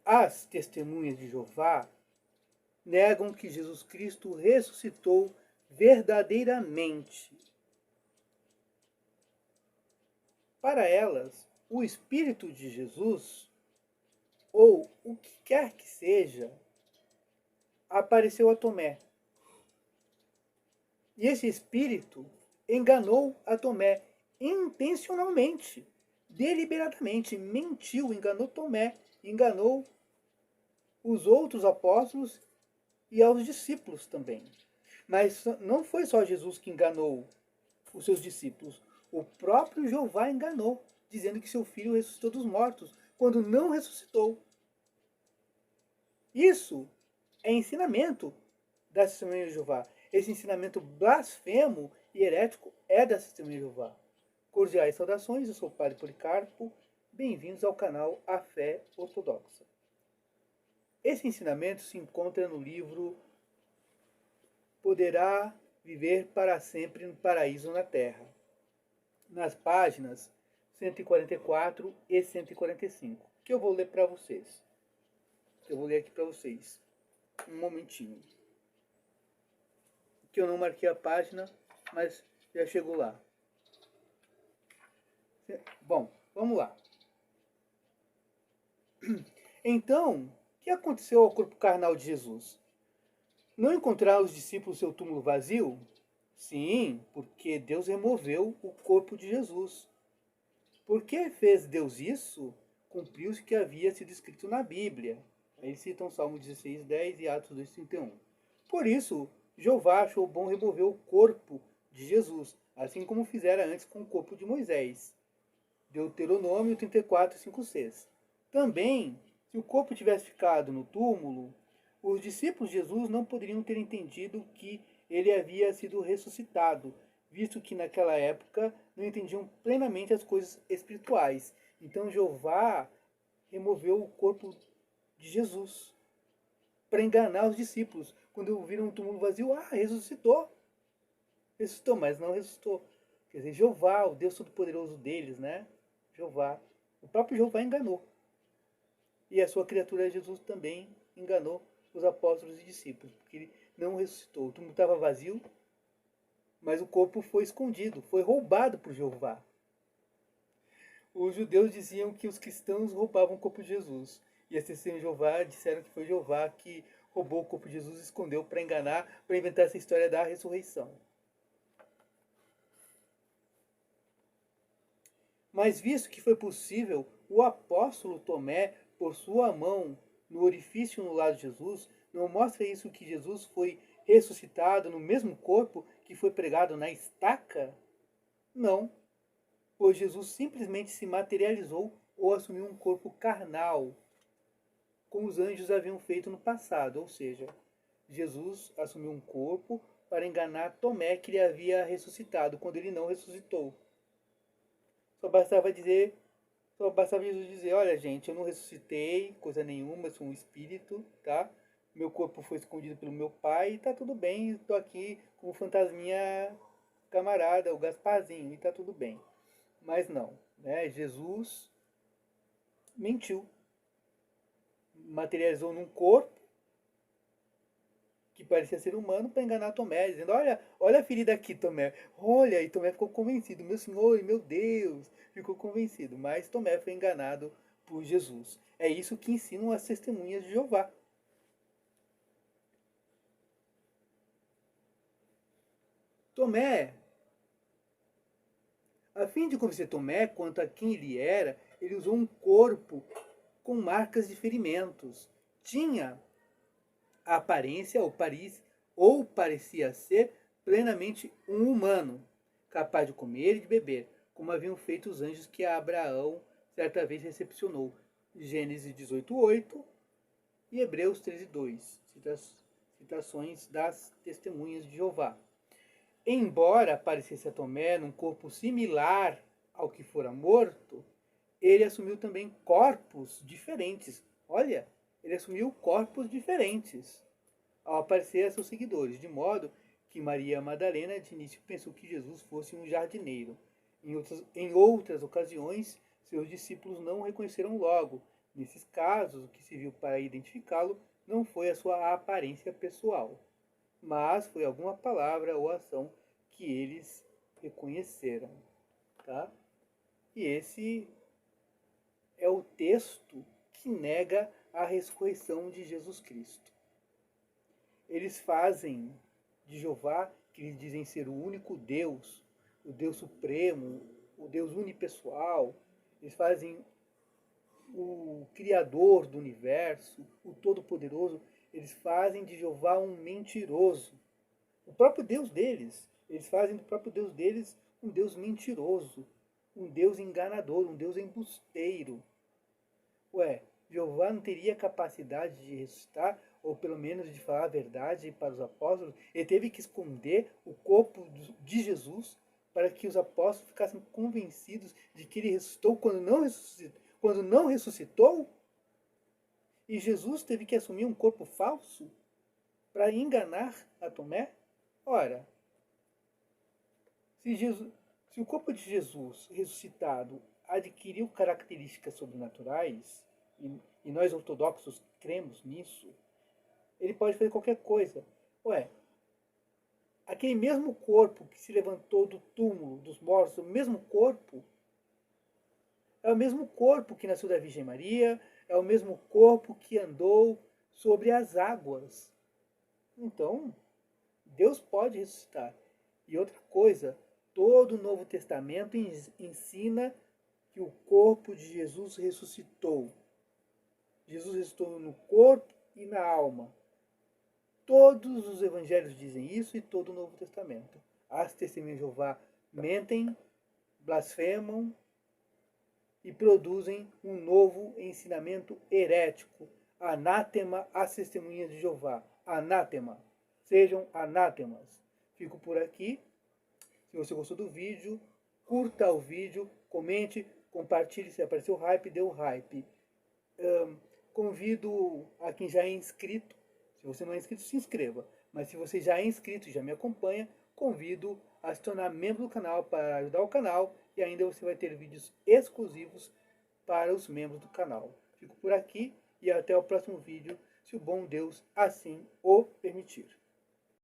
As testemunhas de Jeová negam que Jesus Cristo ressuscitou verdadeiramente. Para elas, o Espírito de Jesus, ou o que quer que seja, apareceu a Tomé. E esse Espírito enganou a Tomé intencionalmente, deliberadamente, mentiu, enganou Tomé, enganou os outros apóstolos e aos discípulos também. Mas não foi só Jesus que enganou os seus discípulos. O próprio Jeová enganou, dizendo que seu filho ressuscitou dos mortos, quando não ressuscitou. Isso é ensinamento da Testemunha de Jeová. Esse ensinamento blasfemo e herético é da Testemunha de Jeová. Cordiais saudações, eu sou o Padre Policarpo. Bem-vindos ao canal A Fé Ortodoxa. Esse ensinamento se encontra no livro Poderá Viver para Sempre no Paraíso na Terra, nas páginas 144 e 145, que eu vou ler para vocês. Eu vou ler aqui para vocês. Um momentinho. Que eu não marquei a página, mas já chegou lá. Bom, vamos lá. Então, o que aconteceu ao corpo carnal de Jesus? Não encontraram os discípulos seu túmulo vazio? Sim, porque Deus removeu o corpo de Jesus. Por que fez Deus isso? Cumpriu-se o que havia sido escrito na Bíblia. Aí citam Salmo 16, 10 e Atos 2, 31. Por isso, Jeová achou bom remover o corpo de Jesus, assim como fizera antes com o corpo de Moisés. Deuteronômio 34, 5, 6. Também, se o corpo tivesse ficado no túmulo, os discípulos de Jesus não poderiam ter entendido que ele havia sido ressuscitado, visto que naquela época não entendiam plenamente as coisas espirituais. Então Jeová removeu o corpo de Jesus para enganar os discípulos. Quando viram um túmulo vazio, ressuscitou. Ressuscitou, mas não ressuscitou. Quer dizer, Jeová, o Deus Todo-Poderoso deles, né? Jeová. O próprio Jeová enganou. E a sua criatura Jesus também enganou os apóstolos e discípulos, porque ele não ressuscitou. O túmulo estava vazio, mas o corpo foi escondido, foi roubado por Jeová. Os judeus diziam que os cristãos roubavam o corpo de Jesus. E as testemunhas de Jeová disseram que foi Jeová que roubou o corpo de Jesus e escondeu para enganar, para inventar essa história da ressurreição. Mas visto que foi possível, o apóstolo Tomé, por sua mão no orifício no lado de Jesus, não mostra isso que Jesus foi ressuscitado no mesmo corpo que foi pregado na estaca? Não, pois Jesus simplesmente se materializou ou assumiu um corpo carnal, como os anjos haviam feito no passado, ou seja, Jesus assumiu um corpo para enganar Tomé que ele havia ressuscitado, quando ele não ressuscitou. Só bastava Jesus dizer, olha gente, eu não ressuscitei, coisa nenhuma, eu sou um espírito, tá? Meu corpo foi escondido pelo meu pai, e tá tudo bem, estou aqui como fantasminha camarada, o Gasparzinho, e tá tudo bem. Mas não, né? Jesus mentiu, materializou num corpo que parecia ser humano para enganar Tomé, dizendo, olha a ferida aqui, Tomé, olha, e Tomé ficou convencido, meu Senhor e meu Deus, ficou convencido, mas Tomé foi enganado por Jesus. É isso que ensinam as testemunhas de Jeová. Tomé, a fim de convencer Tomé quanto a quem ele era, ele usou um corpo com marcas de ferimentos. Tinha a aparência ou parecia ser plenamente um humano, capaz de comer e de beber, como haviam feito os anjos que Abraão certa vez recepcionou. Gênesis 18:8 e Hebreus 13:2, citações das testemunhas de Jeová. Embora aparecesse a Tomé num corpo similar ao que fora morto, ele assumiu também corpos diferentes. Olha, ele assumiu corpos diferentes ao aparecer a seus seguidores, de modo que Maria Madalena de início pensou que Jesus fosse um jardineiro. Em outras ocasiões, seus discípulos não o reconheceram logo, Nesses casos, o que se viu para identificá-lo não foi a sua aparência pessoal, mas foi alguma palavra ou ação que eles reconheceram. Tá? E esse é o texto que nega a ressurreição de Jesus Cristo. Eles fazem de Jeová, que eles dizem ser o único Deus, o Deus Supremo, o Deus unipessoal, eles fazem o Criador do universo, o Todo-Poderoso, eles fazem de Jeová um mentiroso. O próprio Deus deles, eles fazem do próprio Deus deles um Deus mentiroso, um Deus enganador, um Deus embusteiro. Ué, Jeová não teria capacidade de ressuscitar, ou pelo menos de falar a verdade para os apóstolos? Ele teve que esconder o corpo de Jesus para que os apóstolos ficassem convencidos de que ele ressuscitou quando não ressuscitou? E Jesus teve que assumir um corpo falso para enganar a Tomé? Ora, se o corpo de Jesus ressuscitado adquiriu características sobrenaturais, e nós ortodoxos cremos nisso, ele pode fazer qualquer coisa. Ué, aquele mesmo corpo que se levantou do túmulo dos mortos, o mesmo corpo, é o mesmo corpo que nasceu da Virgem Maria, é o mesmo corpo que andou sobre as águas. Então, Deus pode ressuscitar. E outra coisa, todo o Novo Testamento ensina que o corpo de Jesus ressuscitou. Jesus ressuscitou no corpo e na alma. Todos os evangelhos dizem isso e todo o Novo Testamento. As testemunhas de Jeová mentem, blasfemam e produzem um novo ensinamento herético. Anátema às testemunhas de Jeová. Anátema. Sejam anátemas. Fico por aqui. Se você gostou do vídeo, curta o vídeo, comente, compartilhe. Se apareceu hype, dê o hype. Convido a quem já é inscrito. Se você não é inscrito, se inscreva. Mas se você já é inscrito e já me acompanha, convido a se tornar membro do canal para ajudar o canal. E ainda você vai ter vídeos exclusivos para os membros do canal. Fico por aqui e até o próximo vídeo, se o bom Deus assim o permitir.